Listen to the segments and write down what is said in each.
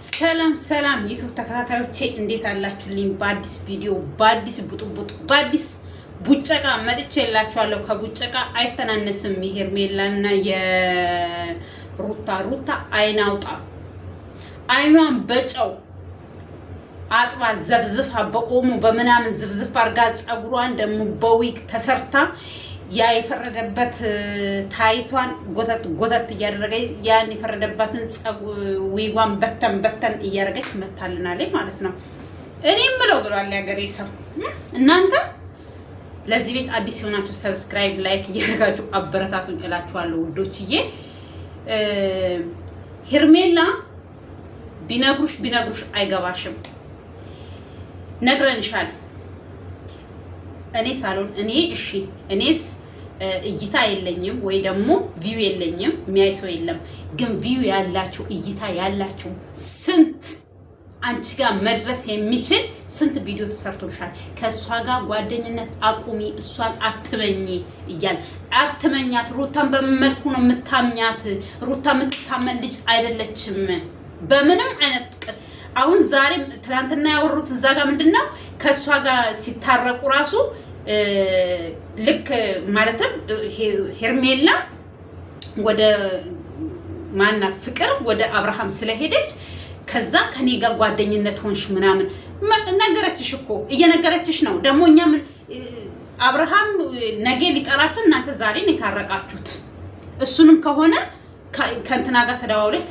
ሰላም ዩቲዩብ ተከታታዮቼ እንዴት አላችሁልኝ? በአዲስ ቪዲዮ በአዲስ ቡጥቡጥ በአዲስ ቡጨቃ መጥቼላችኋለሁ። ከቡጨቃ አይተናነስም የሄርሜላና የሩታ አይናውጣ አይኗን በጨው አጥባ ዘብዝፋ በኦሞ በመናምን ዝብዝፍ አርጋ ጸጉሯን ደግሞ በዊግ ተሰርታ ያ የፈረደበት ታይቷን ጎተት እያደረገ ያን የፈረደበትን ዊጓን በተን እያደረገች መታልናለች ማለት ነው። እኔም ብለው ብሏል ያገሬ ሰው። እናንተ ለዚህ ቤት አዲስ የሆናችሁ ሰብስክራይብ፣ ላይክ እያደረጋችሁ አበረታቱኝ እላችኋለሁ ውዶችዬ። ሄርሜላ ቢነግሩሽ አይገባሽም። ነግረንሻል። እኔ ሳሎን እኔስ እይታ የለኝም ወይ ደግሞ ቪው የለኝም፣ የሚያይ ሰው የለም። ግን ቪው ያላችሁ እይታ ያላችሁ ስንት አንቺ ጋር መድረስ የሚችል ስንት ቪዲዮ ተሰርቶልሻል። ከሷ ጋር ጓደኝነት አቁሚ፣ እሷን አትመኝ እያል አትመኛት። ሩታን በመልኩ ነው የምታምኛት። ሩታ የምትታመን ልጅ አይደለችም በምንም አይነት። አሁን ዛሬም ትናንትና ያወሩት እዛ ጋር ምንድነው ከሷ ጋር ሲታረቁ ራሱ ልክ ማለትም ሄርሜላ ወደ ማናት ፍቅር ወደ አብርሃም ስለሄደች ከዛ ከኔ ጋር ጓደኝነት ሆንሽ ምናምን ነገረችሽ እኮ እየነገረችሽ ነው። ደግሞ እኛ ምን አብርሃም ነገ ሊጠላችሁ እናንተ ዛሬ ነው የታረቃችሁት። እሱንም ከሆነ ከእንትና ጋር ተደዋውለሽ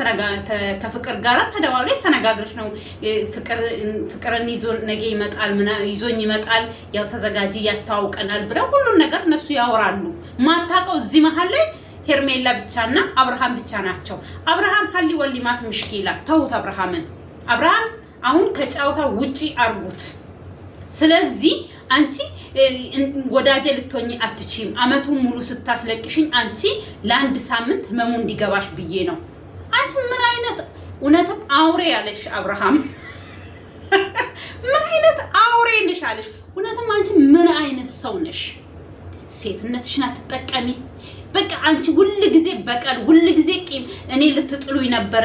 ከፍቅር ጋር ተደዋውለሽ ተነጋግረሽ ነው ፍቅርን ይዞ ነገ ይመጣል ይዞኝ ይመጣል ያው ተዘጋጂ ያስተዋውቀናል ብለው ሁሉን ነገር እነሱ ያወራሉ። ማታውቀው እዚህ መሀል ላይ ሄርሜላ ብቻና አብርሃም ብቻ ናቸው። አብርሃም ሀሊ ወሊ ማፍ ምሽኪላ ተውት። አብርሃም አሁን ከጫውታ ውጪ አርጉት። ስለዚህ አንቺ ወዳጄ ልትሆኚ አትችይም። አመቱን ሙሉ ስታስለቅሽኝ አንቺ ለአንድ ሳምንት ህመሙ እንዲገባሽ ብዬ ነው። አንቺ ምን አይነት እውነትም አውሬ ያለሽ አብርሃም ምን አይነት አውሬ ነሽ አለሽ። እውነትም አንቺ ምን አይነት ሰው ነሽ? ሴትነትሽን አትጠቀሚ። በቃ አንቺ ሁልጊዜ በቀል ሁልጊዜ ቂም። እኔ ልትጥሉኝ ነበረ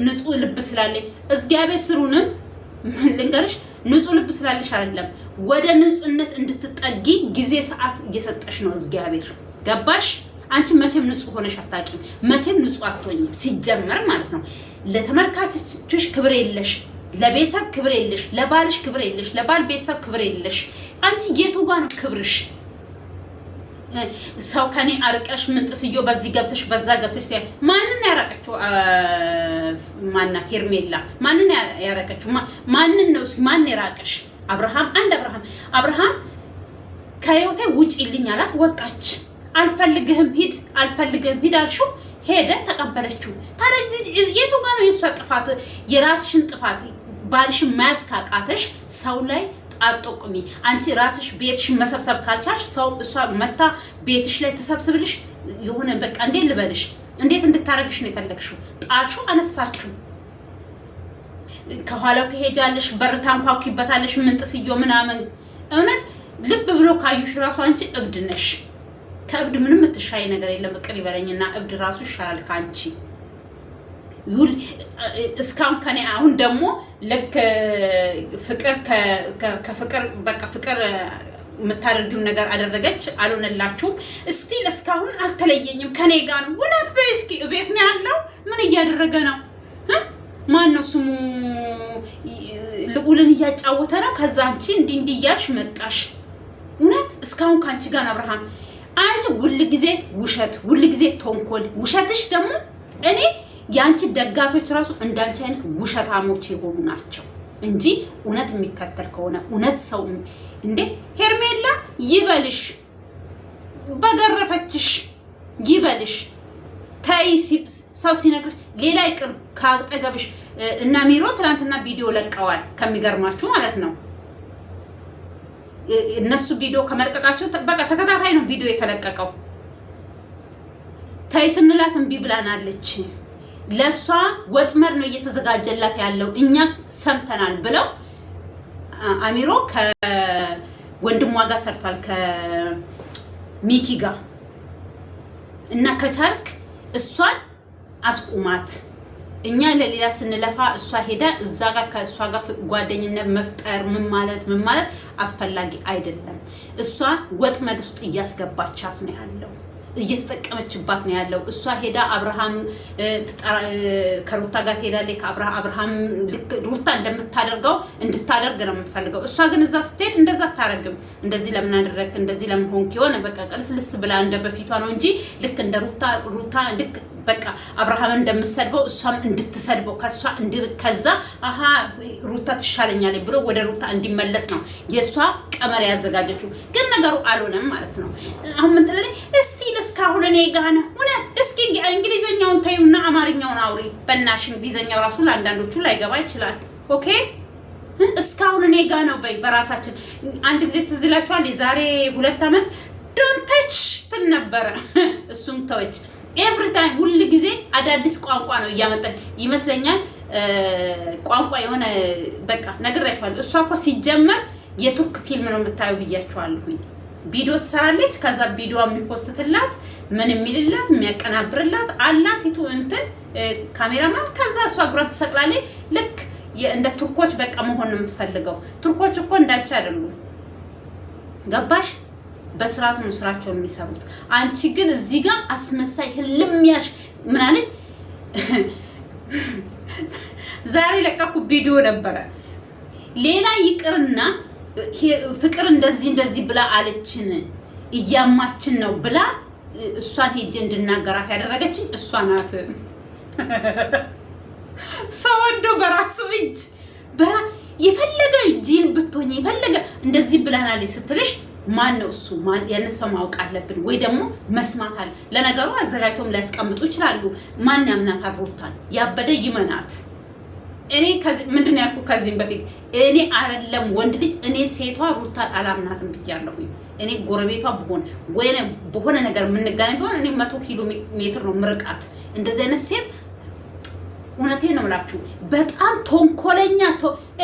ንጹህ ልብ ስላለኝ እግዚአብሔር ስሩንም ልንገርሽ ንጹህ ልብ ስላለሽ አይደለም ወደ ንጹህነት እንድትጠጊ ጊዜ ሰዓት እየሰጠሽ ነው እግዚአብሔር። ገባሽ? አንቺ መቼም ንጹህ ሆነሽ አታውቂም። መቼም ንጹህ አትሆኝም ሲጀመር ማለት ነው። ለተመልካቾችሽ ክብር የለሽ፣ ለቤተሰብ ክብር የለሽ፣ ለባልሽ ክብር የለሽ፣ ለባል ቤተሰብ ክብር የለሽ። አንቺ የቱ ጋር ነው ክብርሽ? ሰው ከኔ አርቀሽ ምንጥስዮ በዚህ ገብተሽ በዛ ገብተሽ ማንን ያራቀችው? ማናት ሄርሜላ? ማንን ያራቀችው? ማንን ነው? ማን የራቀሽ? አብርሃም አብርሃም ከህይወቴ ውጪልኝ አላት። ወጣች። አልፈልግህም ሂድ አልሽው። ሄደ፣ ተቀበለችው። ታዲያ የቱ ጋር ነው የሷ ጥፋት? የራስሽን ጥፋት ባልሽን ማያስካቃተሽ ሰው ላይ አጥቆሚ። አንቺ ራስሽ ቤትሽን መሰብሰብ ካልቻልሽ ሰው እሷ መታ ቤትሽ ላይ ተሰብስብልሽ የሆነ በቃ እንዴት ልበልሽ እንዴት እንድታረግሽ ነው የፈለግሽው? ጣልሽው፣ አነሳችሁ። ከኋላው ትሄጃለሽ፣ በር ታንኳኩበታለሽ፣ ምንጥስዮ ምናምን። እውነት ልብ ብሎ ካዩሽ ራሱ አንቺ እብድ ነሽ። ከእብድ ምንም የምትሻይ ነገር የለም። እቅር ይበለኝና እብድ ራሱ ይሻላል ካንቺ። እስካሁን ከኔ አሁን ደግሞ ልክ ፍቅር ከፍቅር በቃ ፍቅር የምታደርጊው ነገር አደረገች፣ አልሆነላችሁም። እስቲል እስካሁን አልተለየኝም፣ ከኔ ጋር ነው። እውነት በእስኪ ቤት ነው ያለው። ምን እያደረገ ነው? ማን ነው ስሙ? ልዑልን እያጫወተ ነው። ከዛ አንቺ እንዲህ እያልሽ መጣሽ። እውነት እስካሁን ካንቺ ጋር ነው አብርሃም። አንቺ ሁልጊዜ ውሸት፣ ሁልጊዜ ተንኮል። ውሸትሽ ደግሞ እኔ ያንቺ ደጋፊዎች ራሱ እንዳንቺ አይነት ውሸታሞች የሆኑ ናቸው እንጂ እውነት የሚከተል ከሆነ እውነት ሰው እንዴ ሄርሜላ ይበልሽ፣ በገረፈችሽ ይበልሽ። ታይ ሰው ሲነግርሽ ሌላ ይቅር ካጠገብሽ እና ሚሮ ትናንትና ቪዲዮ ለቀዋል። ከሚገርማችሁ ማለት ነው እነሱ ቪዲዮ ከመለቀቃቸው በቃ ተከታታይ ነው ቪዲዮ የተለቀቀው። ታይ ስንላት እምቢ ብላናለች። ለሷ ወጥመድ ነው እየተዘጋጀላት ያለው እኛ ሰምተናል ብለው አሚሮ ከወንድሟ ጋር ሰርቷል ከሚኪ ጋር እና ከቻልክ እሷን አስቁማት እኛ ለሌላ ስንለፋ እሷ ሄዳ እዛ ጋር ከእሷ ጋር ጓደኝነት መፍጠር ምን ማለት አስፈላጊ አይደለም። እሷ ወጥመድ ውስጥ እያስገባቻት ነው ያለው፣ እየተጠቀመችባት ነው ያለው። እሷ ሄዳ አብርሃም ከሩታ ጋር ትሄዳለች። ከአብርሃም ልክ ሩታ እንደምታደርገው እንድታደርግ ነው የምትፈልገው። እሷ ግን እዛ ስትሄድ እንደዛ አታረግም። እንደዚህ ለምን አደረግክ፣ እንደዚህ ለምን ሆንክ፣ የሆነ በቃ ቀልስልስ ብላ እንደ በፊቷ ነው እንጂ ልክ እንደ ሩታ ልክ በቃ አብርሃም እንደምትሰድበው እሷም እንድትሰድበው ከዛ ሩታ ትሻለኛለች ብሎ ወደ ሩታ እንዲመለስ ነው የእሷ ቀመር ያዘጋጀችው። ግን ነገሩ አልሆነም ማለት ነው። አሁን ምን ትላለች? እስቲ እስካሁን እኔ ጋ ነው እስኪ እንግሊዘኛውን ተይውና አማርኛውን አውሪ። በእናትሽ እንግሊዘኛው ራሱ ለአንዳንዶቹ ላይገባ ይችላል። ኦኬ እስካሁን እኔ ጋ ነው በይ። በራሳችን አንድ ጊዜ ትዝ ይላችኋል፣ የዛሬ 2 ዓመት ዶንት ተች ትል ነበረ። እሱም ተወች። ኤቭሪ ታይም ሁሉ ጊዜ አዳዲስ ቋንቋ ነው እያመጣች ይመስለኛል። ቋንቋ የሆነ በቃ ነግራችኋለሁ። እሷ እኮ ሲጀመር የቱርክ ፊልም ነው የምታየው ብያችኋለሁኝ። ቪዲዮ ትሰራለች። ከዛ ቪዲዮ የሚፖስትላት ምን የሚልላት የሚያቀናብርላት አላት ይቱ እንትን ካሜራማን። ከዛ እሷ እግሯን ትሰቅላለች። ልክ እንደ ቱርኮች በቃ መሆን ነው የምትፈልገው። ቱርኮች እኮ እንዳንቺ አይደሉም። ገባሽ? በስርዓቱ ነው ስራቸው የሚሰሩት። አንቺ ግን እዚህ ጋር አስመሳይ ህልም ያሽ ምን አለች? ዛሬ ለቀኩ ቪዲዮ ነበረ። ሌላ ይቅርና ፍቅር እንደዚህ ብላ አለችን እያማችን ነው ብላ እሷን ሄጄ እንድናገራት ያደረገችኝ እሷ ናት። ሰው ወዶ በራሱ እጅ የፈለገ ጂል ብትሆኝ የፈለገ እንደዚህ ብላናለች ስትልሽ ማን ነው እሱ? ማን ያነሰው ማወቅ አለብን ወይ ደግሞ መስማት አለ። ለነገሩ አዘጋጅተውም ሊያስቀምጡ ይችላሉ። ማን ያምናታል? ሩታን ያበደ ይመናት። እኔ ምንድነው ያልኩ ከዚህም በፊት እኔ አይደለም ወንድ ልጅ እኔ ሴቷ ሩታን አላምናትም ብያለሁኝ። እኔ ጎረቤቷ በሆነ ነገር የምንገናኝ ቢሆን እኔ 100 ኪሎ ሜትር ነው ምርቃት። እንደዚህ አይነት ሴት እውነቴን ነው የምላችሁ በጣም ተንኮለኛ።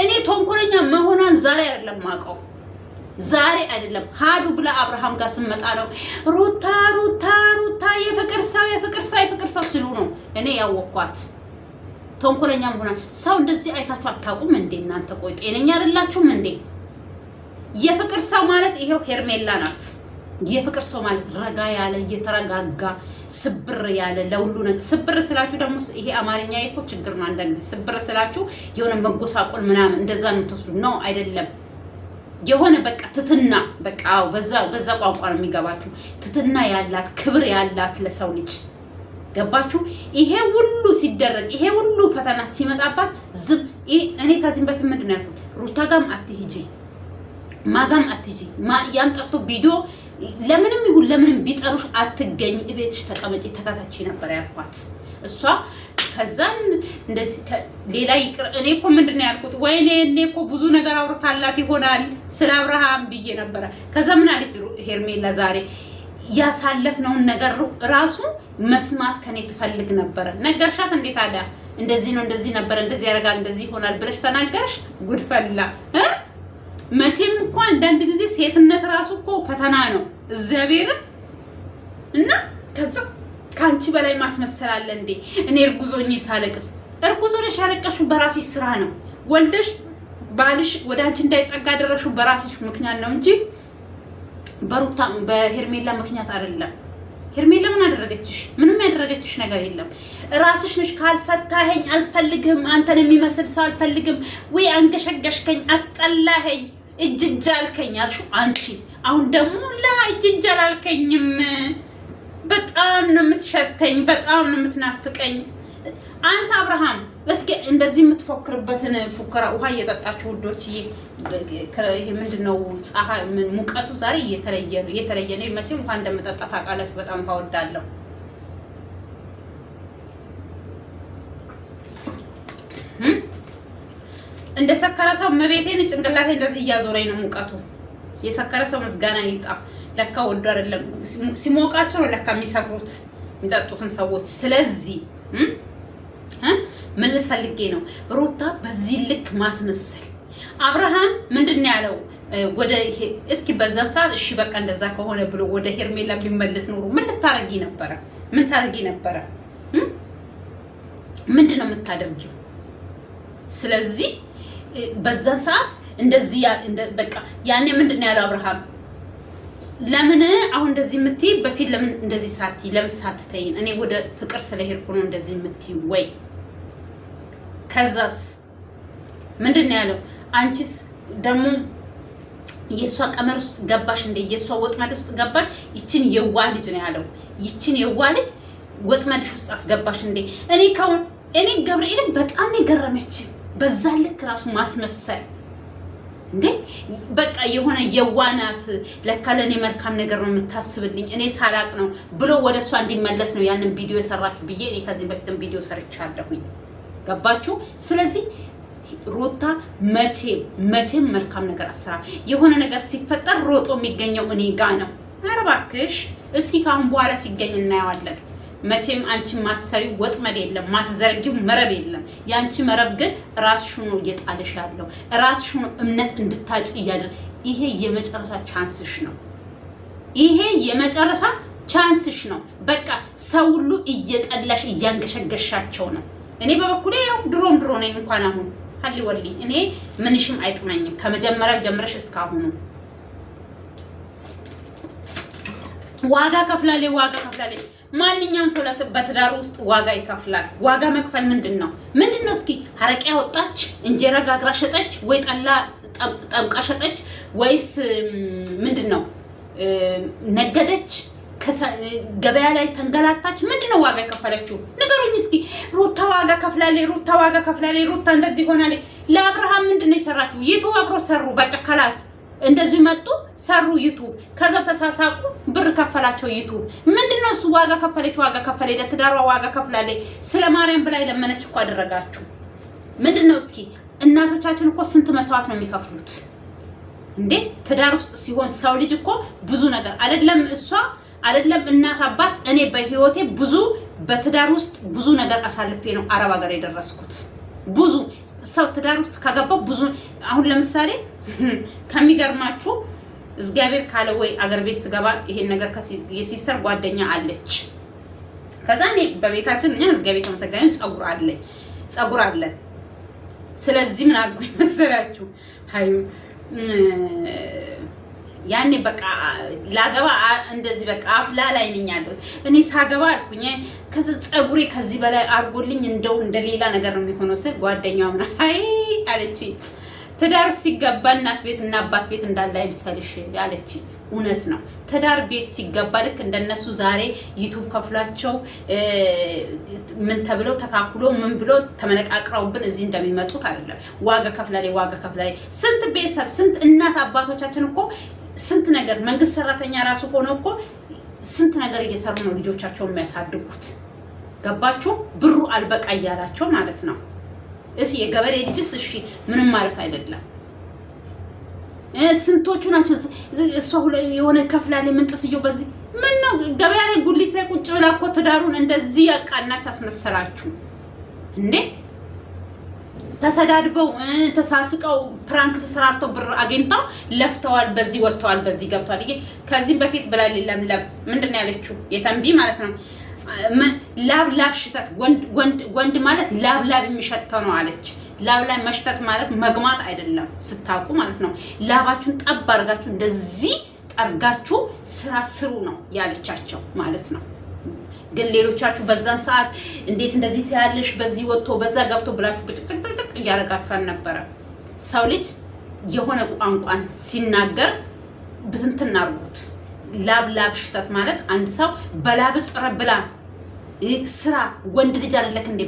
እኔ ተንኮለኛ መሆኗን ዛሬ አይደለም ማውቀው፣ ዛሬ አይደለም ሃዱ ብላ አብርሃም ጋር ስመጣ ነው ሩታ የፍቅር ሰው ሲሉ ነው እኔ ያወኳት ተንኮለኛ መሆኗ። ሰው እንደዚህ አይታችሁ አታውቁም እንዴ እናንተ? ቆይ ጤነኛ አይደላችሁም እንዴ? የፍቅር ሰው ማለት ይሄው ሄርሜላ ናት። የፍቅር ሰው ማለት ረጋ ያለ እየተረጋጋ ስብር ያለ ለሁሉ ነገር። ስብር ስላችሁ ደግሞ ይሄ አማርኛ እኮ ችግር ነው። አንዳንድ ስብር ስላችሁ የሆነ መጎሳቆል ምናምን እንደዛ ነው የምትወስዱ ነው አይደለም። የሆነ በቃ ትትና በቃ በዛ ቋንቋ ነው የሚገባችሁ። ትትና ያላት ክብር ያላት ለሰው ልጅ ገባችሁ? ይሄ ሁሉ ሲደረግ ይሄ ሁሉ ፈተና ሲመጣባት ዝም እኔ ከዚህም በፊት ምንድን ነው ያልኩት? ሩታ ጋም አትሂጂ ማጋም አትሂጂ ያም ጠርቶ ቪዲዮ ለምንም ይሁን ለምንም ቢጠሩሽ አትገኝ፣ እቤትሽ ተቀመጪ ተከታች ነበር ያልኳት። እሷ ከዛን እንደዚህ ሌላ ይቅር። እኔ እኮ ምንድን ነው ያልኩት? ወይኔ እኔ እኮ ብዙ ነገር አውርታላት ይሆናል ስለ አብርሃም ብዬ ነበረ። ከዛ ምን አለች ሄርሜላ ዛሬ ያሳለፍነውን ነገር ራሱ መስማት ከኔ ትፈልግ ነበረ። ነገርሻት እንዴ ታዲያ? እንደዚህ ነው እንደዚህ ነበር እንደዚህ ያደርጋል እንደዚህ ይሆናል ብለሽ ተናገርሽ? ጉድፈላ መቼም እኮ አንዳንድ ጊዜ ሴትነት ራሱ እኮ ፈተና ነው እግዚአብሔርን። እና ከዛ ካንቺ በላይ ማስመሰል አለ እንዴ? እኔ እርጉዞኝ ሳለቅስ እርጉዞሽ ያለቀሽው በራስሽ ስራ ነው። ወልደሽ ባልሽ ወደ አንቺ እንዳይጠጋ ደረሽው በራስሽ ምክንያት ነው እንጂ በሩታ በሄርሜላ ምክንያት አይደለም። ሄርሜላ ምን አደረገችሽ? ምንም ያደረገችሽ ነገር የለም። ራስሽ ነሽ ካልፈታኸኝ አልፈልግም፣ አንተን የሚመስል ሰው አልፈልግም፣ ወይ አንገሸገሽከኝ፣ አስጠላኸኝ፣ እጅ አልከኝ አልሽው አንቺ። አሁን ደግሞ እጅ አላልከኝም፣ በጣም ነው የምትሸተኝ፣ በጣም ነው የምትናፍቀኝ። አንተ አብርሃም እስኪ እንደዚህ የምትፎክርበትን ፉከራ ውሃ እየጠጣችሁ ውዶች። ይሄ ምንድነው ፀሐይ ሙቀቱ ዛሬ እየተለየ ነው። መቼም ውሃ እንደምጠጣ ታውቃላችሁ። በጣም ታወዳለሁ። እንደ ሰከረ ሰው መቤቴን ጭንቅላቴ እንደዚህ እያዞረኝ ነው ሙቀቱ። የሰከረ ሰው ምስጋና ይጣ። ለካ ወዶ አይደለም ሲሞቃቸው ነው ለካ የሚሰሩት የሚጠጡትም ሰዎች። ስለዚህ ምን ልፈልጌ ነው ሩታ በዚህ ልክ ማስመሰል። አብርሃም ምንድነው ያለው? ወደ እስኪ በዛን ሰዓት እሺ በቃ እንደዛ ከሆነ ብሎ ወደ ሄርሜላ ቢመለስ ኖሮ ምን ልታረጊ ነበረ? ምን ታረጊ ነበረ? ምንድነው የምታደርጊው? ስለዚህ በዛን ሰዓት እንደዚህ በቃ ያኔ ምንድነው ያለው አብርሃም ለምን አሁን እንደዚህ የምትይ በፊት ለምን እንደዚህ ሳትይ ለምን ሳትተይን እኔ ወደ ፍቅር ስለሄድኩ ነው እንደዚህ የምትይ ወይ? ከዛስ ምንድነው ያለው? አንቺስ ደግሞ የሷ ቀመር ውስጥ ገባሽ እንደ የሷ ወጥመድ ውስጥ ገባሽ? ይችን የዋህ ልጅ ነው ያለው። ይችን የዋህ ልጅ ወጥመድሽ ውስጥ አስገባሽ እንደ እኔ ገብርኤልን በጣም የገረመች በዛ ልክ ራሱ ማስመሰል እንዴ በቃ የሆነ የዋናት ለካ ለኔ መልካም ነገር ነው የምታስብልኝ እኔ ሳላቅ ነው ብሎ ወደሷ እንዲመለስ ነው ያንን ቪዲዮ የሰራችሁ ብዬ እኔ ከዚህ በፊትም ቪዲዮ ሰርቻለሁኝ። ገባችሁ? ስለዚህ ሩታ መቼም መልካም ነገር አሰራ የሆነ ነገር ሲፈጠር ሮጦ የሚገኘው እኔ ጋ ነው። ኧረ እባክሽ እስኪ ካሁን በኋላ ሲገኝ እናየዋለን። መቼም አንቺ ማሰሪ ወጥመድ የለም፣ ማትዘርጊው መረብ የለም። ያንቺ መረብ ግን ራስሽ ነው እየጣልሽ ያለው፣ ራስሽ ነው እምነት እንድታጭ እያደረገ። ይሄ የመጨረሻ ቻንስሽ ነው። ይሄ የመጨረሻ ቻንስሽ ነው። በቃ ሰው ሁሉ እየጠላሽ እያንገሸገሻቸው ነው። እኔ በበኩሌ ያው ድሮም ድሮ ነኝ እንኳን አሁን ሀሊ ወሊ እኔ ምንሽም አይጥመኝም ከመጀመሪያ ጀምረሽ እስካሁኑ ዋጋ ከፍላለች። ማንኛውም ሰው በትዳር ውስጥ ዋጋ ይከፍላል። ዋጋ መክፈል ምንድነው? እስኪ ሀረቄ ወጣች፣ እንጀራ ጋግራ ሸጠች፣ ወይ ጠላ ጠምቃ ሸጠች፣ ወይስ ምንድነው ነገደች፣ ገበያ ላይ ተንገላታች? ምንድነው ዋጋ የከፈለችው? ንገሩኝ እስኪ። ሩታ ዋጋ ከፍላለች። ሩታ እንደዚህ ሆናለች። ለአብርሃም ምንድነው የሰራችው? ዩቱብ አብሮ ሰሩ። በቃ ከላስ እንደዚህ መጡ ሰሩ ዩቱብ። ከዛ ተሳሳቁ፣ ብር ከፈላቸው ዩቱብ። ምንድነው እሱ? ዋጋ ከፈለች። ለትዳሯ ዋጋ ከፍላለች። ስለ ማርያም ብላ ለመነች እኮ አደረጋችሁ። ምንድነው እስኪ? እናቶቻችን እኮ ስንት መስዋዕት ነው የሚከፍሉት እንዴ? ትዳር ውስጥ ሲሆን ሰው ልጅ እኮ ብዙ ነገር አይደለም እናት አባት። እኔ በህይወቴ በትዳር ውስጥ ብዙ ነገር አሳልፌ ነው አረብ ሀገር የደረስኩት። ብዙ ሰው ትዳር ውስጥ ከገባው ብዙ አሁን ለምሳሌ ከሚገርማችሁ እግዚአብሔር ካለ ወይ አገር ቤት ስገባ ይሄን ነገር የሲስተር ጓደኛ አለች። ከዛ እኔ በቤታችን እኛ እግዚአብሔር ተመሰገነ ጸጉር አለን። ስለዚህ ምን አልኩኝ መሰላችሁ? ሃዩ ያኔ በቃ ላገባ እንደዚህ በቃ አፍላ ላይ ነኝ ያለሁት እኔ ሳገባ አልኩኝ። ከዛ ጸጉሬ ከዚህ በላይ አርጎልኝ እንደው እንደሌላ ነገር ነው የሚሆነው ስል ጓደኛው ምን አይ አለች፣ ትዳር ሲገባ እናት ቤት እና አባት ቤት እንዳለ አይምሰልሽ አለች። እውነት ነው። ትዳር ቤት ሲገባ ልክ እንደነሱ ዛሬ ዩቲዩብ ከፍላቸው ምን ተብለው ተካክሎ ምን ብሎ ተመነቃቅረውብን እዚህ እንደሚመጡት አይደለም። ዋጋ ከፍላለች። ስንት ቤተሰብ ስንት እናት አባቶቻችን እኮ ስንት ነገር መንግስት ሰራተኛ ራሱ ሆኖ እኮ ስንት ነገር እየሰሩ ነው ልጆቻቸውን የሚያሳድጉት። ገባችሁ? ብሩ አልበቃ እያላቸው ማለት ነው። እሺ የገበሬ ልጅስ እሺ ምንም ማለት አይደለም። ስንቶቹ ናቸው እሷ የሆነ ከፍላለች ምን ጥስየው በዚህ ምን ነው ገበያ ላይ ጉሊት ላይ ቁጭ ብላ እኮ ትዳሩን እንደዚህ ያቃናች አስመሰላችሁ እንዴ? ተሰዳድበው ተሳስቀው ፕራንክ ተሰራርተው ብር አገኝተው ለፍተዋል። በዚህ ወጥተዋል፣ በዚህ ገብተዋል። ይሄ ከዚህም በፊት ብላል ለምለም ምንድነው ያለችው? የተንቢ ማለት ነው ላብ ሽተት ወንድ ማለት ላብ የሚሸተው ነው አለች። ላብ ላይ መሽተት ማለት መግማት አይደለም ስታውቁ ማለት ነው። ላባችሁን ጠብ አድርጋችሁ እንደዚህ ጠርጋችሁ ስራ ስሩ ነው ያለቻቸው ማለት ነው። ግን ሌሎቻችሁ በዛን ሰዓት እንዴት እንደዚህ ታያለሽ በዚህ ወጥቶ በዛ ገብቶ ብላችሁ ብጥጥጥጥ እያደረጋችሁ አልነበረ። ሰው ልጅ የሆነ ቋንቋን ሲናገር ብትንትን አድርጉት። ላብ ሽተት ማለት አንድ ሰው በላብ ጥረብላ ስራ ወንድ ልጅ አይደለክ እንዴ?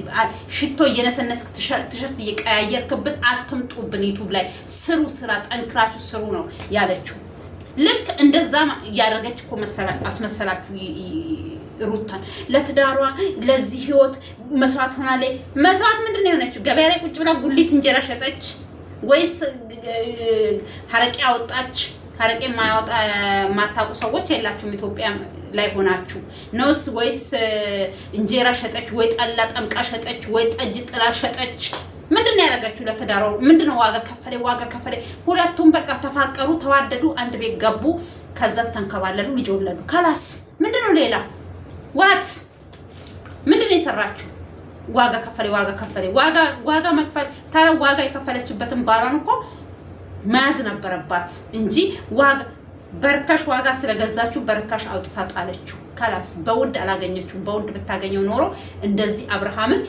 ሽቶ እየነሰነስክ ትሸርት እየቀያየርክብን አትምጡብን። ዩቲዩብ ላይ ስሩ፣ ስራ ጠንክራችሁ ስሩ ነው ያለችው። ልክ እንደዛ ያደረገች እኮ አስመሰላችሁ ሩታን። ለትዳሯ ለዚህ ህይወት መስዋዕት ሆናለች። መስዋዕት ምንድነው የሆነችው? ገበያ ላይ ቁጭ ብላ ጉሊት እንጀራ ሸጠች ወይስ ሀረቄ አወጣች? ሀረቄ ማታውቁ ሰዎች የላችሁም ኢትዮጵያ ላይ ሆናችሁ ነውስ? ወይስ እንጀራ ሸጠች ወይ ጠላ ጠምቃ ሸጠች ወይ ጠጅ ጥላ ሸጠች? ምንድነው ያደረጋችሁ ለትዳሯ? ምንድነው ዋጋ ከፈለ? ሁለቱም በቃ ተፋቀሩ፣ ተዋደዱ፣ አንድ ቤት ገቡ፣ ከዛ ተንከባለሉ፣ ልጅ ወለዱ። ካላስ ምንድነው ሌላ? ዋት ምንድነው የሰራችሁ? ዋጋ ከፈለ ዋጋ መክፈል ታዲያ ዋጋ የከፈለችበትን ባሏን እኮ መያዝ ነበረባት እንጂ ዋጋ በርካሽ ዋጋ ስለገዛችሁ በርካሽ አውጥታ ጣለችው። ካላስ በውድ አላገኘችው። በውድ ብታገኘው ኖሮ እንደዚህ አብርሃምን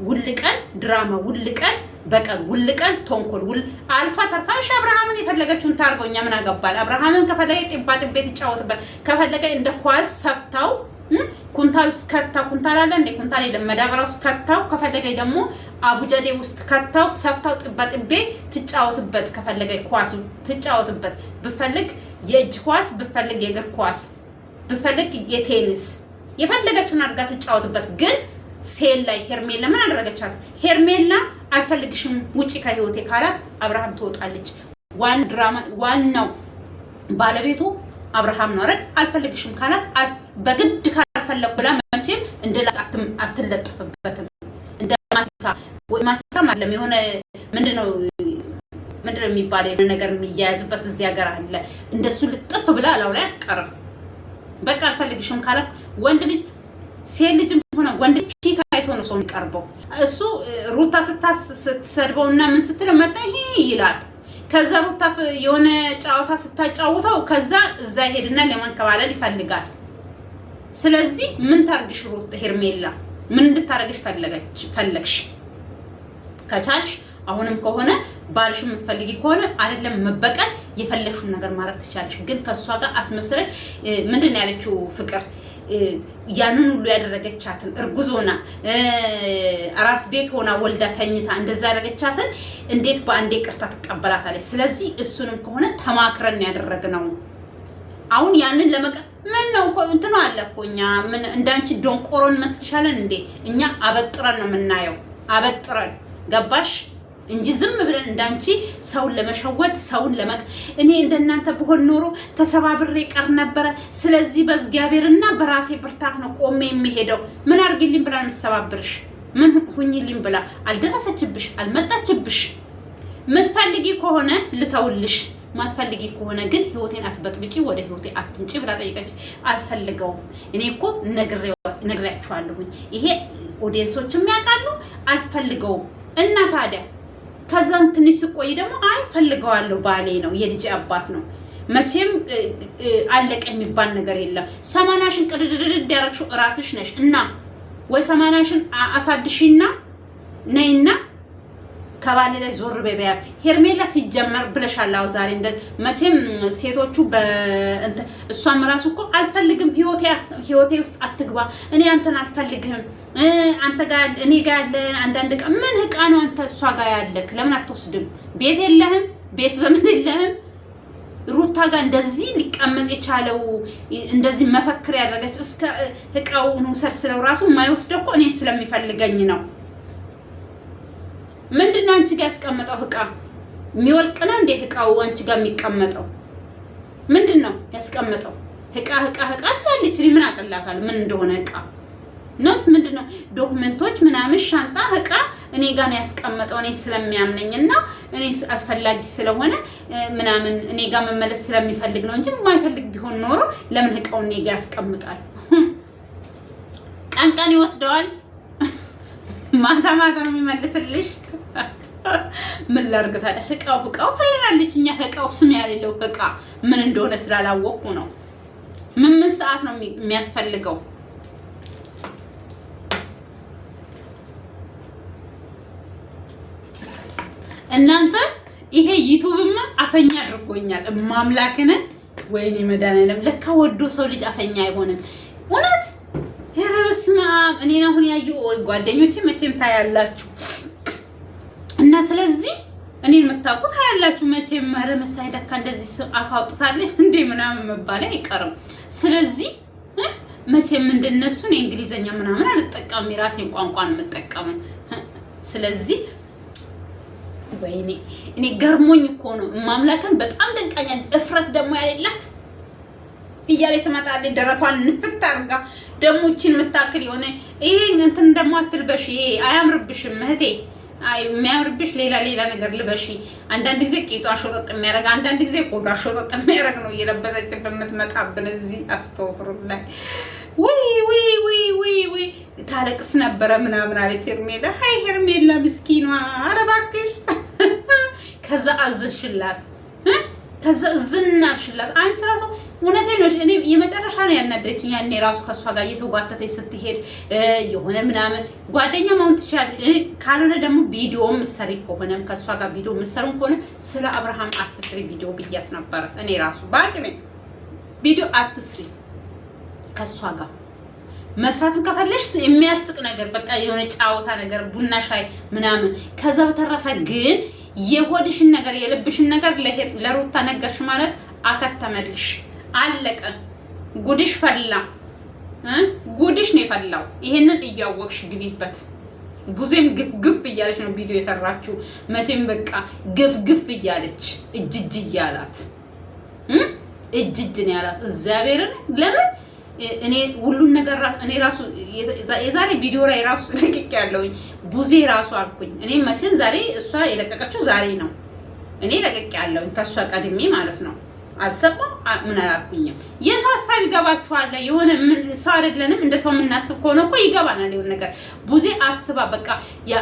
ውልቀን ድራማ ውልቀን በቀን ውልቀን ተንኮል አልፋ ተርፋሽ አብርሃምን የፈለገችውን ታርጎኛ ምን አገባል? አብርሃምን ከፈለገ ጥባት ቤት ይጫወትበት፣ ከፈለገ እንደ ኳስ ሰፍታው ኩንታል ውስጥ ከታው ኩንታል አለ እንደ ኩንታል ለመዳበራ ውስጥ ከታው፣ ከፈለገ ደግሞ አቡጀዴ ውስጥ ከታው ሰፍታው ጥባጥቤ ትጫወትበት፣ ከፈለገ ኳስ ትጫወትበት፣ ብፈልግ የእጅ ኳስ ብፈልግ የእግር ኳስ ብፈልግ የቴኒስ የፈለገችውን አድርጋ ትጫወትበት። ግን ሴል ላይ ሄርሜላ ምን አደረገቻት? ሄርሜላ አልፈልግሽም ውጪ ከህይወቴ ካላት አብርሃም ትወጣለች። ዋናው ባለቤቱ አብርሃም ነው አይደል? አልፈልግሽም ካላት በግድ ካልፈለኩ ብላ መቼም እንደላስ አትለጥፍበትም። እንደ ማስካ ማለት የሆነ ምንድነው የሚባለው የሆነ ነገር የሚያያዝበት እዚህ ሀገር አለ። እንደሱ ልጥፍ ብላ አላው ላይ አትቀርም። በቃ አልፈልግሽም ካላት ወንድ ልጅ ሴት ልጅም ሆነ ወንድ ልጅ ፊት አይቶ ነው ሰው የሚቀርበው። እሱ ሩታ ስትሰድበውና ምን ስትለው መጣ ይላል። ከዛ ሩታ የሆነ ጫዋታ ስታጫውተው ከዛ እዛ ሄድና ለማንከባለል ይፈልጋል። ስለዚህ ምን ታርግሽ ሩታ ሄርሜላ ምን እንድታረግሽ ፈለግሽ? ከቻልሽ አሁንም ከሆነ ባልሽ የምትፈልጊ ከሆነ አይደለም መበቀል የፈለግሽውን ነገር ማድረግ ትቻለሽ። ግን ከሷ ጋር አስመስለሽ ምንድነው ያለችው ፍቅር ያንን ሁሉ ያደረገቻትን እርጉዝ ሆና አራስ ቤት ሆና ወልዳ ተኝታ እንደዛ ያደረገቻትን እንዴት በአንዴ ቅርታ ትቀበላታለች? ስለዚህ እሱንም ከሆነ ተማክረን ያደረግነው አሁን ያንን ምን ነው እንትኑ አለ እኮ እኛ ምን እንዳንቺ ዶንቆሮን መስልሻለን እንዴ? እኛ አበጥረን ነው የምናየው። አበጥረን ገባሽ እንጂ ዝም ብለን እንዳንቺ ሰውን ለመሸወድ ሰውን እኔ እንደናንተ በሆን ኖሮ ተሰባብሬ ቀር ነበረ። ስለዚህ በእግዚአብሔርና በራሴ ብርታት ነው ቆሜ የሚሄደው። ምን አርግልኝ ብላ መሰባብርሽ? ምን ሁኝልኝ ብላ አልደረሰችብሽ፣ አልመጣችብሽ። ምትፈልጊ ከሆነ ልተውልሽ፣ ማትፈልጊ ከሆነ ግን ህይወቴን አትበጥብጪ፣ ወደ ህይወቴ አትምጪ ብላ ጠይቀች። አልፈልገውም እኔ እኮ ነግሬያችኋለሁኝ። ይሄ ኦዲየንሶችም ያውቃሉ። አልፈልገውም እና ታዲያ ከዛን ትንሽ ስቆይ ደግሞ ፈልገዋለሁ ባሌ ነው የልጅ አባት ነው መቼም አለቀ የሚባል ነገር የለም። 80ሽን ቅድድድድ ያረግሽው ራስሽ ነሽ እና ወይ 80ሽን አሳድሽና ነይና ከባሌ ላይ ዞር በበያ ሄርሜላ ሲጀመር ብለሻላው ዛሬ እንደ መቼም ሴቶቹ በእንተ እሷም ራሱ እኮ አልፈልግም ህይወቴ ውስጥ አትግባ፣ እኔ አንተን አልፈልግም፣ አንተ ጋር እኔ ጋር ያለ አንዳንድ ቀን ምን ህቃ ነው አንተ እሷ ጋር ያለክ ለምን አትወስድም? ቤት የለህም፣ ቤት ዘመን የለህም። ሩታ ጋር እንደዚህ ሊቀመጥ የቻለው እንደዚህ መፈክር ያደረገች እስከ ህቃውን ወሰድስለው ራሱ የማይወስደው እኮ እኔ ስለሚፈልገኝ ነው። ምንድነው አንቺ ጋር ያስቀመጠው ህቃ የሚወልቅ ነው እንዴ? ህቃው አንቺ ጋር የሚቀመጠው ምንድነው ያስቀመጠው? ህቃ ትላለች። ምን አቀላታል? ምን እንደሆነ ህቃ ነውስ ምንድነው? ዶክመንቶች ምናምን ሻንጣ ህቃ እኔ ጋር ነው ያስቀመጠው። እኔ ስለሚያምነኝና እኔ አስፈላጊ ስለሆነ ምናምን እኔ ጋር መመለስ ስለሚፈልግ ነው እንጂ የማይፈልግ ቢሆን ኖሮ ለምን ህቃው እኔ ጋር ያስቀምጣል? ቀን ይወስደዋል፣ ማታ ነው የሚመልስልሽ። ምን ላድርግ ታዲያ? ህቃው ትላለች። እኛ ህቃው ስም ያለው ህቃ ምን እንደሆነ ስላላወቁ ነው። ምን ሰዓት ነው የሚያስፈልገው? እናንተ ይሄ ዩቲዩብማ አፈኛ አድርጎኛል። ማምላክን ወይኔ መድኃኒዓለም ለካ ወዶ ሰው ልጅ አፈኛ አይሆንም። እውነት በስመ አብ። እኔ አሁን ያየው ጓደኞቼ መቼም ታያላችሁ እና ስለዚህ እኔን የምታውቁት ታያላችሁ መቼም። መረመሳይ ለካ እንደዚህ አፍ አውጥታለች እንዴ ምናምን መባል አይቀርም። ስለዚህ መቼም እንደነሱ እኔ እንግሊዘኛ ምናምን አልጠቀምም፣ የራሴን ቋንቋ ነው የምጠቀመው። ስለዚህ ወይኔ እኔ ገርሞኝ እኮ ነው ማምላከን በጣም ደንቃኛል። እፍረት ደግሞ ያለላት እያለ ተመጣጣለ ደረቷን ንፍት አርጋ ደሞ እቺን መታከል የሆነ ይሄ እንትን ደሞ አትልበሽ፣ ይሄ አያምርብሽም እህቴ። አይ የሚያምርብሽ ሌላ ነገር ልበሺ። አንዳንድ ጊዜ ቂጧ ሾጠጥ የሚያረጋ አንዳንድ ጊዜ ቆዳ ሾጠጥ የሚያረግ ነው እየለበሰች በመትመጣብን እዚህ አስተውፍሩላይ ወይ ታለቅስ ነበረ ምናምን አለች ሄርሜላ። አይ ሄርሜላ ምስኪኗ፣ ኧረ እባክሽ። ከዛ አዘንሽላት፣ ከዛ እዝናልሽላት። አንቺ ራሱ እውነቴን ነው። እኔ የመጨረሻ ነው ያናደችኝ ያኔ ራሱ ከሷ ጋር እየተጓተተች ስትሄድ የሆነ ምናምን ጓደኛ መሆን ትችላለች። ካልሆነ ደግሞ ቪዲዮ ምሰሪ ከሆነም ከሷ ጋር ቪዲዮ ምሰሩን ከሆነ ስለ አብርሃም አትስሪ ቪዲዮ ብያት ነበረ። እኔ ራሱ ባቅኔ ቪዲዮ አትስሪ ከሷ ጋር መስራትም ከፈለሽ የሚያስቅ ነገር በቃ የሆነ ጫወታ ነገር ቡና ሻይ ምናምን። ከዛ በተረፈ ግን የሆድሽን ነገር የልብሽን ነገር ለሩታ ነገርሽ ማለት አከተመልሽ፣ አለቀ። ጉድሽ ፈላ፣ ጉድሽ ነው የፈላው። ይሄንን እያወቅሽ ግቢበት። ብዙም ግፍ እያለች ነው ቪዲዮ የሰራችው። መቼም በቃ ግፍ እያለች እጅጅ እያላት እጅጅ ነው ያላት። እግዚአብሔርን ለምን እኔ ሁሉን ነገር እኔ ራሱ የዛሬ ቪዲዮ ላይ ራሱ ለቅቄ ያለውኝ ቡዜ ራሱ አልኩኝ። እኔ መቼም ዛሬ እሷ የለቀቀችው ዛሬ ነው። እኔ ለቅቄ ያለውኝ ከሷ ቀድሜ ማለት ነው። አልሰማው ምን አላልኩኝም። የሰው ሀሳብ ይገባችኋል። የሆነ ሰው አይደለንም። እንደ ሰው የምናስብ ከሆነ እኮ ይገባናል። የሆነ ነገር ቡዜ አስባ በቃ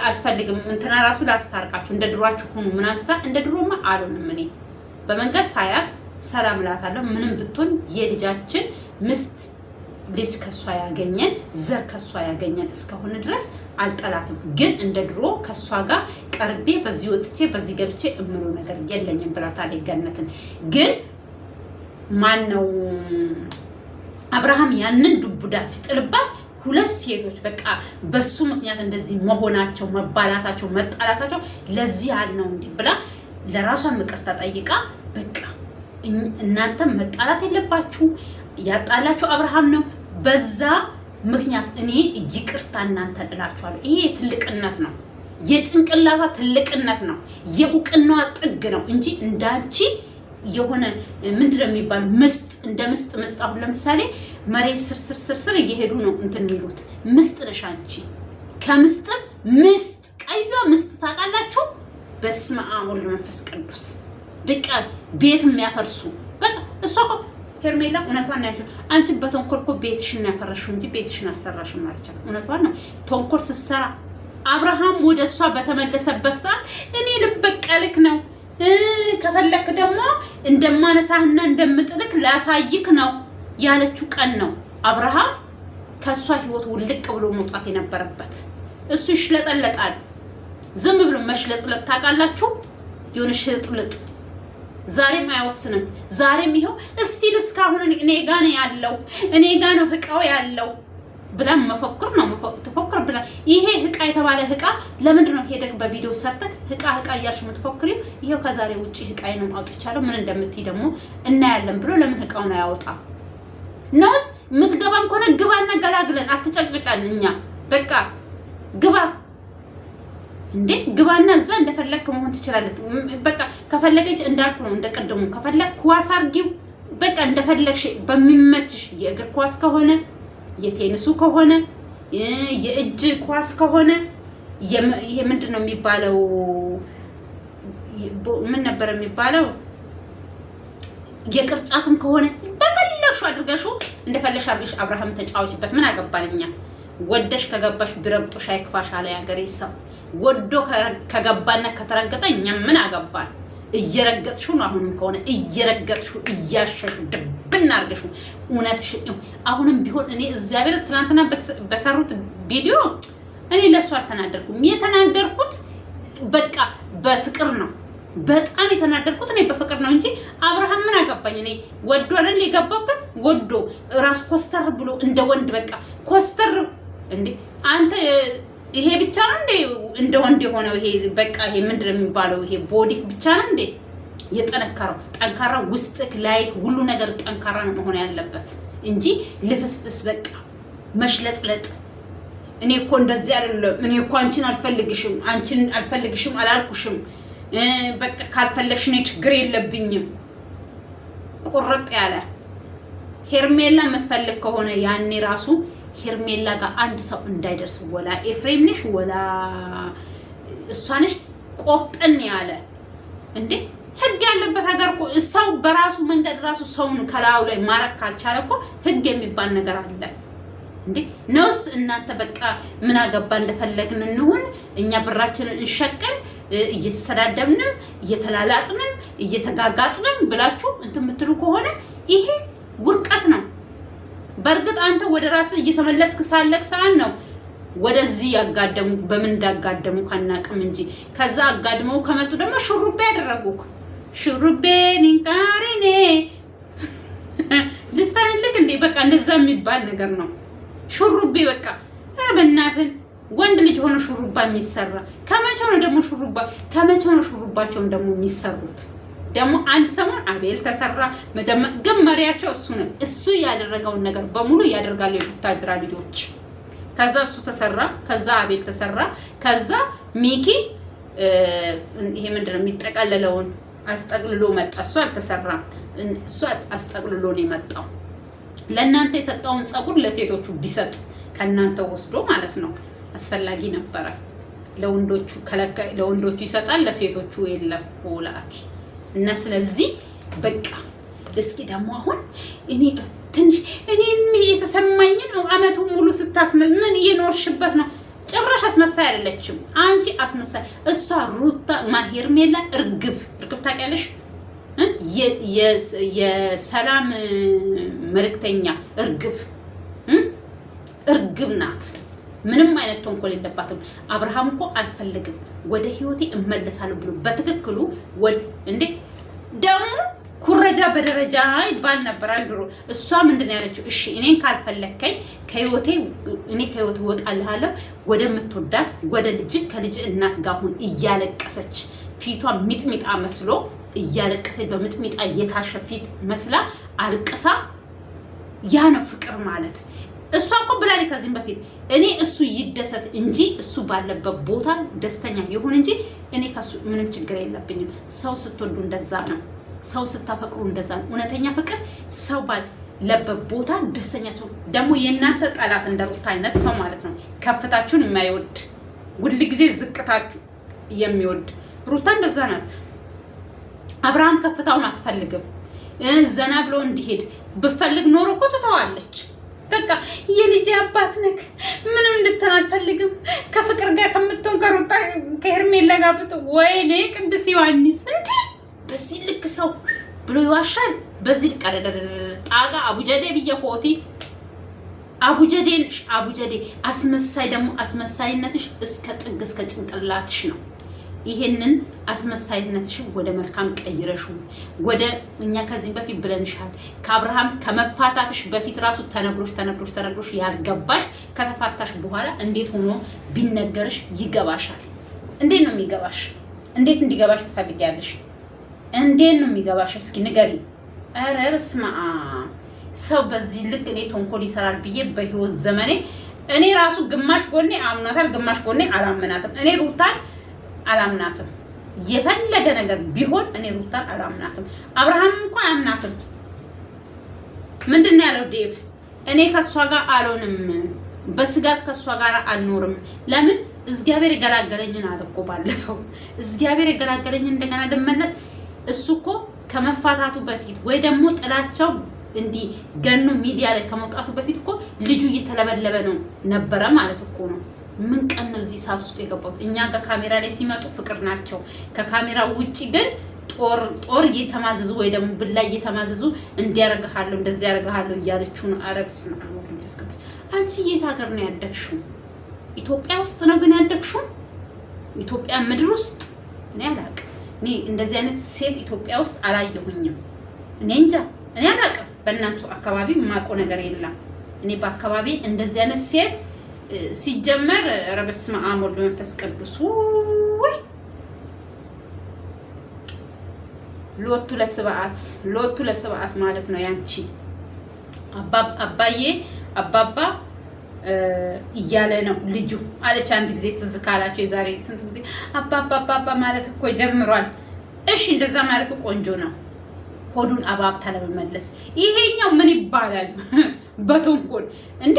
አልፈልግም እንትና ራሱ ላስታርቃችሁ እንደ ድሯችሁ ሁኑ ምናምን ስታ እንደ ድሮማ አልሆንም። እኔ በመንገድ ሳያት ሰላም እላታለሁ። ምንም ብትሆን የልጃችን ምስት ልጅ ከሷ ያገኘን ዘር ከሷ ያገኘን እስከሆነ ድረስ አልጠላትም። ግን እንደ ድሮ ከሷ ጋር ቀርቤ በዚህ ወጥቼ በዚህ ገብቼ እምሮ ነገር የለኝም ብላታለች ገነትን። ግን ማን ነው አብርሃም ያንን ዱቡዳ ሲጥልባት ሁለት ሴቶች በቃ በሱ ምክንያት እንደዚህ መሆናቸው መባላታቸው መጣላታቸው ለዚህ ያልነው እንዴ ብላ ለራሷ ይቅርታ ጠይቃ በቃ እናንተ መጣላት የለባችሁ ያጣላችሁ አብርሃም ነው። በዛ ምክንያት እኔ ይቅርታ እናንተ እላችኋለሁ። ይሄ ትልቅነት ነው፣ የጭንቅላታ ትልቅነት ነው፣ የእውቅናዋ ጥግ ነው እንጂ እንዳንቺ የሆነ ምንድነው የሚባለው ምስጥ እንደ ምስጥ አሁን ለምሳሌ መሬት ስር እየሄዱ ነው እንትን የሚሉት ምስጥ ነሽ አንቺ። ከምስጥም ምስጥ ቀይዋ ምስጥ ታውቃላችሁ። በስመ አብ ወወልድ ወመንፈስ ቅዱስ በቃ ቤት የሚያፈርሱ በቃ እሷ እኮ ሄርሜላ እውነቷን ነው ያልሽው። አንቺ በተንኮል እኮ ቤትሽን ያፈረሽው እንጂ ቤትሽን አልሰራሽም አለቻት። እውነቷን ነው። ተንኮል ስትሰራ አብርሃም ወደ እሷ በተመለሰበት ሰዓት እኔ ልበቀልክ ነው ከፈለክ ደግሞ እንደማነሳህና እንደምጥልክ ላሳይክ ነው ያለችው ቀን ነው አብርሃም ከሷ ህይወት ውልቅ ብሎ መውጣት የነበረበት። እሱ ይሽለጠለጣል። ዝም ብሎ መሽለጥለጥ ታውቃላችሁ? የሆነ ሽልጥልጥ ዛሬም አይወስንም። ዛሬም ይሄው እስቲል እስካሁን እኔ ጋር ነው ያለው እኔ ጋር ነው ህቃው ያለው ብላ መፈክር ነው ተፈክር ብላ ይሄ ህቃ የተባለ ህቃ ለምንድን ነው ሄደክ በቪዲዮ ሰርተክ ህቃ እያልሽ የምትፎክሪው? ይሄው ከዛሬ ውጪ ህቃዬንም አውጥቻለሁ ምን እንደምትይ ደግሞ እናያለን ብሎ ለምን ህቃው ነው ያወጣ? ነውስ የምትገባም ከሆነ ግባና ገላግለን አትጨቅጭቀን። እኛ በቃ ግባ እንዴ ግባና እዛ እንደፈለክ መሆን ትችላለህ። በቃ ከፈለገች እንዳልኩ ነው እንደቀደሙ ከፈለክ ኳስ አርጊው በቃ እንደፈለግሽ በሚመችሽ የእግር ኳስ ከሆነ የቴኒሱ ከሆነ የእጅ ኳስ ከሆነ ይሄ ምንድነው የሚባለው ምን ነበር የሚባለው የቅርጫትም ከሆነ በፈለግሽው አድርገሽው እንደፈለግሽ አድርገሽ አብርሃም ተጫወችበት። ምን አገባንኛ? ወደሽ ከገባሽ ብረግጦሽ አይክፋሽ አለ ያገሬ ሰው። ወዶ ከገባና ከተረገጠ እኛ ምን አገባን? እየረገጥሽው ነው። አሁንም ከሆነ እየረገጥሽው እያሸሹ ድብና አርገሽው እውነትሽ። አሁንም ቢሆን እኔ እግዚአብሔር ትናንትና በሰሩት ቪዲዮ እኔ ለሱ አልተናደርኩም። የተናደርኩት በቃ በፍቅር ነው። በጣም የተናደርኩት እኔ በፍቅር ነው እንጂ አብርሃም ምን አገባኝ? እኔ ወዶ አይደል የገባበት ወዶ ራስ ኮስተር ብሎ እንደ ወንድ በቃ ኮስተር እንዴ አንተ ይሄ ብቻ ነው እንዴ እንደ ወንድ የሆነው? ይሄ በቃ ይሄ ምንድነው የሚባለው? ይሄ ቦዲክ ብቻ ነው እንዴ የጠነከረው? ጠንካራ ውስጥክ ላይ ሁሉ ነገር ጠንካራ ነው መሆን ያለበት እንጂ ልፍስፍስ በቃ መሽለጥለጥ። እኔ እኮ እንደዚህ አይደለም፣ እኔ እኮ አንቺን አልፈልግሽም አላልኩሽም፣ በቃ ካልፈለግሽ እኔ ችግር የለብኝም። ቁርጥ ያለ ሄርሜላ የምትፈልግ ከሆነ ያኔ ራሱ ሄርሜላ ጋር አንድ ሰው እንዳይደርስ ወላ ኤፍሬም ነሽ ወላ እሷ ነሽ ቆፍጠን ያለ እንዴ ህግ ያለበት ሀገር እኮ ሰው በራሱ መንገድ ራሱ ሰውን ከላዩ ላይ ማረክ ካልቻለ እኮ ህግ የሚባል ነገር አለ። እንዴ ነውስ እናንተ በቃ ምን አገባ እንደፈለግን እንሁን እኛ ብራችንን እንሸቀል እየተሰዳደብንም እየተላላጥንም እየተጋጋጥንም ብላችሁ እንትን የምትሉ ከሆነ ይሄ ውርቀት ነው። በእርግጥ አንተ ወደ ራስህ እየተመለስክ ሳለክ ሰዓት ነው ወደዚህ ያጋደሙ በምን እንዳጋደሙ ካናቅም እንጂ ከዛ አጋድመው ከመጡ ደግሞ ሹሩቤ ያደረጉክ ሹሩቤ ንንቃሪኔ ልስፋንልክ እንዴ በቃ እንደዛ የሚባል ነገር ነው። ሹሩቤ በቃ በእናትህ ወንድ ልጅ ሆኖ ሹሩባ የሚሰራ ከመቼ ነው ደግሞ ሹሩባ ከመቼ ነው ሹሩባቸውን ደግሞ የሚሰሩት? ደግሞ አንድ ሰሞን አቤል ተሰራ ግን መሪያቸው እሱ ነው። እሱ ያደረገውን ነገር በሙሉ ያደርጋሉ የቡታጅራ ልጆች። ከዛ እሱ ተሰራ፣ ከዛ አቤል ተሰራ፣ ከዛ ሚኪ ይሄ ምንድነው የሚጠቀለለውን አስጠቅልሎ መጣ። እሱ አልተሰራም፣ እሱ አስጠቅልሎ ነው የመጣው። ለእናንተ የሰጠውን ፀጉር ለሴቶቹ ቢሰጥ ከእናንተ ወስዶ ማለት ነው አስፈላጊ ነበረ። ለወንዶቹ ይሰጣል፣ ለሴቶቹ የለም ወላቲ እና ስለዚህ በቃ እስኪ ደግሞ አሁን እኔ የተሰማኝን አመቱ ሙሉ ምን እየኖርሽበት ነው? ጭራሽ አስመሳይ አይደለችም አንቺ አስመሳይ። እሷ ሩታ ሄርሜላ እርግብ ታውቂያለሽ? የሰላም መልእክተኛ እርግብ ናት። ምንም አይነት ተንኮል የለባትም። አብርሃም እኮ አልፈልግም ወደ ህይወቴ እመለሳለሁ ብሎ በትክክሉ እንዴ ደግሞ ኩረጃ በደረጃ ይባል ነበር አንድሮ። እሷ ምንድነው ያለችው? እሺ እኔን ካልፈለከኝ ከህይወቴ እወጣልሃለሁ ወደምትወዳት ወደ ከልጅ እናት ጋር ሁን እያለቀሰች ፊቷ ሚጥሚጣ መስሎ እያለቀሰች በሚጥሚጣ የታሸ ፊት መስላ አልቅሳ ያ ነው ፍቅር ማለት። እሷ እኮ ብላለች ከዚህም በፊት እኔ እሱ ይደሰት እንጂ እሱ ባለበት ቦታ ደስተኛ ይሁን እንጂ እኔ ከሱ ምንም ችግር የለብኝም። ሰው ስትወዱ እንደዛ ነው። ሰው ስታፈቅሩ እንደዛ ነው። እውነተኛ ፍቅር ሰው ባለበት ቦታ ደስተኛ ሰው ደግሞ የእናንተ ጠላት እንደሩታ አይነት ሰው ማለት ነው። ከፍታችሁን የማይወድ ሁል ጊዜ ዝቅታችሁ የሚወድ ሩታ እንደዛ ናት። አብርሃም ከፍታውን አትፈልግም። ዘና ብሎ እንዲሄድ ብፈልግ ኖሮ እኮ ትተዋለች። በቃ የልጅ አባት ነክ ምንም እንድትሆን አልፈልግም። ከፍቅር ጋር ከምትሆን ከሩታ ከሄርሜላ ጋር ወይኔ ቅዱስ ዮሐንስ እንዴ በዚህ ልክ ሰው ብሎ ይዋሻል። በዚህ ልክ ጣጋ አቡጀዴ ብየኮቲ አቡጀዴ አስመሳይ ደግሞ አስመሳይነትሽ እስከ ጥግ እስከ ጭንቅላትሽ ነው። ይሄንን አስመሳይነትሽ ወደ መልካም ቀይረሹ ወደ እኛ ከዚህ በፊት ብለንሻል። ከአብርሃም ከመፋታትሽ በፊት ራሱ ተነግሮሽ ያልገባሽ ከተፋታሽ በኋላ እንዴት ሆኖ ቢነገርሽ ይገባሻል። እንዴት ነው የሚገባሽ? እንዴት እንዲገባሽ ትፈልጊያለሽ? እንዴት ነው የሚገባሽ? እስኪ ንገሪ። ኧረ በስመ አብ ሰው በዚህ ልክ እኔ ተንኮል ይሰራል ብዬ በህይወት ዘመኔ እኔ ራሱ ግማሽ ጎኔ አምናታል፣ ግማሽ ጎኔ አላምናትም። እኔ ሩታን አላምናትም። የፈለገ ነገር ቢሆን እኔ ሩታን አላምናትም። አብርሃም እንኳን አያምናትም። ምንድነው ያለው ዴቭ? እኔ ከሷ ጋር አልሆንም፣ በስጋት ከሷ ጋር አልኖርም። ለምን? እግዚአብሔር የገላገለኝን አለ እኮ ባለፈው። እግዚአብሔር የገላገለኝን እንደገና ልመለስ። እሱ እኮ ከመፋታቱ በፊት ወይ ደግሞ ጥላቸው እንዲህ ገኑ ሚዲያ ላይ ከመውጣቱ በፊት እኮ ልጁ እየተለበለበ ነው ነበረ ማለት እኮ ነው። ምን ቀን ነው እዚህ ሰዓት ውስጥ የገባው? እኛ ከካሜራ ላይ ሲመጡ ፍቅር ናቸው። ከካሜራ ውጪ ግን ጦር እየተማዘዙ ወይ ደግሞ ብላ እየተማዘዙ እንዲያረጋሃለሁ እንደዚህ ያረጋሃለሁ እያለችው ነው። አረብስ ማአሙ ተስከብስ አንቺ የት ሀገር ነው ያደግሽው? ኢትዮጵያ ውስጥ ነው ግን ያደግሽው? ኢትዮጵያ ምድር ውስጥ እኔ አላውቅም። እኔ እንደዚህ አይነት ሴት ኢትዮጵያ ውስጥ አላየሁኝም። እኔ እንጃ፣ እኔ አላውቅም። በእናንተ አካባቢ የማውቀው ነገር የለም። እኔ በአካባቢ እንደዚህ አይነት ሴት ሲጀመር ረበስ ማአሙል በመንፈስ ቅዱስ ወይ ሎቱ ለስብዓት ማለት ነው። ያንቺ አባባ እያለ ነው ልጁ አለች አንድ ጊዜ ትዝ ካላችሁ የዛሬ ስንት ጊዜ አባባ ማለት እኮ ጀምሯል። እሺ እንደዛ ማለት ቆንጆ ነው። ሆዱን አባብታ ለመመለስ ይሄኛው ምን ይባላል? በተንኮል እንዴ!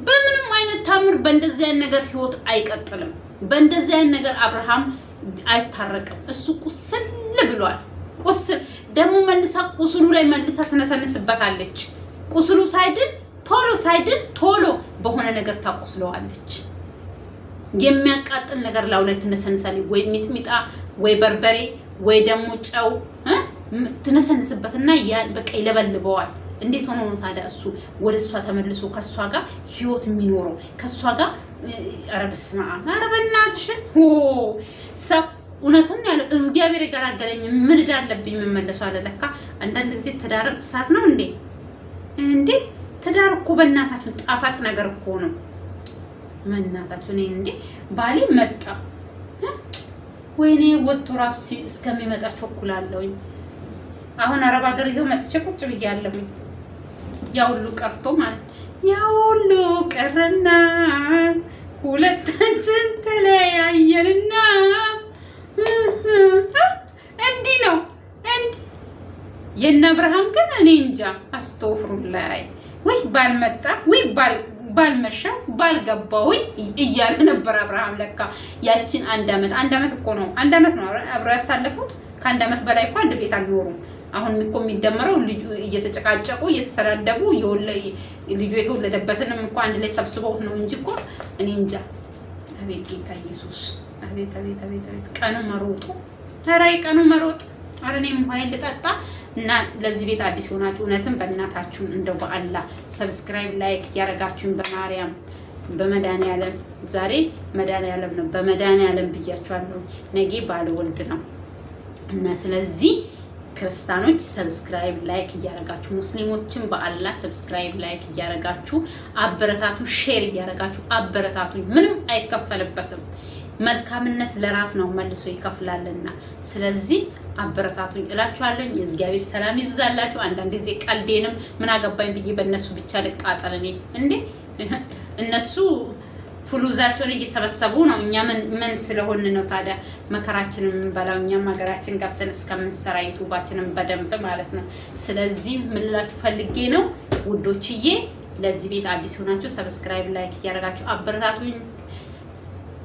በምንም አይነት ታምር በእንደዚህ አይነት ነገር ህይወት አይቀጥልም። በእንደዚህ አይነት ነገር አብርሃም አይታረቅም። እሱ ቁስል ብሏል። ቁስል ደግሞ መልሳ ቁስሉ ላይ መልሳ ትነሰንስበታለች። ቁስሉ ሳይድን ቶሎ ሳይድን ቶሎ በሆነ ነገር ታቆስለዋለች። የሚያቃጥል ነገር ላው ላይ ትነሰንሳለች። ወይ ሚጥሚጣ ወይ በርበሬ ወይ ደግሞ ጨው ትነሰንስበትና ያን በቃ ይለበልበዋል። እንዴት ሆኖ ነው ታዲያ እሱ ወደ እሷ ተመልሶ ከሷ ጋር ህይወት የሚኖረው? ከሷ ጋር ኧረ በስመ አብ! ኧረ በእናትሽ ሰው እውነቱን ያለው እግዚአብሔር የገላገለኝ ምን እንዳለብኝ መመለሱ አለ። ለካ አንዳንድ ጊዜ ትዳር እሳት ነው እንዴ! እንዴ ትዳር እኮ በእናታችሁ ጣፋጭ ነገር እኮ ነው። መናታችሁ ነኝ እንዴ ባሌ መጣ ወይኔ ወጥቶ ራሱ እስከሚመጣ ቸኩላለሁኝ። አሁን አረብ ሀገር ይሄው መጥቼ ቁጭ ብያለሁኝ። ያ ሁሉ ቀርቶ ማለት ያ ሁሉ ቀረና ሁለታችን ተለያየንና እንዲህ ነው የእነ አብርሃም ግን እኔ እንጃ አስተውፍሩላይ ወይ ባልመጣ ወይ ባልመሻ ባልገባው እያለ ነበር አብርሃም። ለካ ያችን አንድ አመት እኮ ነው አብረው ያሳለፉት። ከአንድ አመት በላይ እኮ አንድ ቤት አልኖሩም። አሁን እኮ የሚደመረው ልጁ እየተጨቃጨቁ እየተሰዳደቡ ልጁ የተወለደበትንም እኮ አንድ ላይ ሰብስበውት ነው እንጂ እኮ እኔ እንጃ። አቤት ጌታ ኢየሱስ! አቤት አቤት አቤት! ቀኑ መሮጡ! ኧረ ቀኑ መሮጥ! ኧረ እኔም ኃይል ልጠጣ እና ለዚህ ቤት አዲስ ሆናችሁ እውነትም በእናታችሁ እንደው በአላህ ሰብስክራይብ ላይክ ያረጋችሁን በማርያም በመድኃኒዓለም ዛሬ መድኃኒዓለም ነው በመድኃኒዓለም ብያችኋለሁ። ነገ ባለ ወልድ ነው እና ስለዚህ ክርስቲያኖች ሰብስክራይብ ላይክ ያረጋችሁ፣ ሙስሊሞችን በአላህ ሰብስክራይብ ላይክ ያረጋችሁ አበረታቱ፣ ሼር ያረጋችሁ አበረታቱ። ምንም አይከፈልበትም። መልካምነት ለራስ ነው መልሶ ይከፍላልና ስለዚህ አበረታቱኝ እላችኋለሁ። የእግዚአብሔር ሰላም ይብዛላችሁ። አንዳንድ ጊዜ ቀልዴንም ምን አገባኝ ብዬ በእነሱ ብቻ ልቃጠል እኔ እንዴ እነሱ ፍሉዛቸውን እየሰበሰቡ ነው። እኛ ምን ስለሆን ነው ታዲያ መከራችንን የምንበላው? እኛም ሀገራችን ገብተን እስከምንሰራ ዩቱባችንን በደንብ ማለት ነው። ስለዚህ ምን ልላችሁ ፈልጌ ነው ውዶችዬ፣ ለዚህ ቤት አዲስ ሆናችሁ ሰብስክራይብ ላይክ እያደረጋችሁ አበረታቱኝ።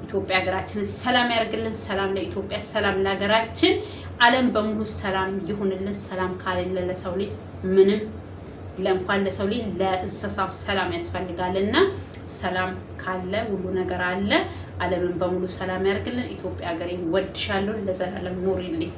ኢትዮጵያ ሀገራችንን ሰላም ያርግልን። ሰላም ለኢትዮጵያ፣ ሰላም ለሀገራችን። ዓለም በሙሉ ሰላም ይሁንልን። ሰላም ካለ ለሰው ልጅ ምንም ለእንኳን ለሰው ልጅ ለእንስሳው ሰላም ያስፈልጋልና ሰላም ካለ ሁሉ ነገር አለ። ዓለምን በሙሉ ሰላም ያርግልን። ኢትዮጵያ ሀገሬ ወድሻለሁ። ለዘላለም ኑሪልኝ።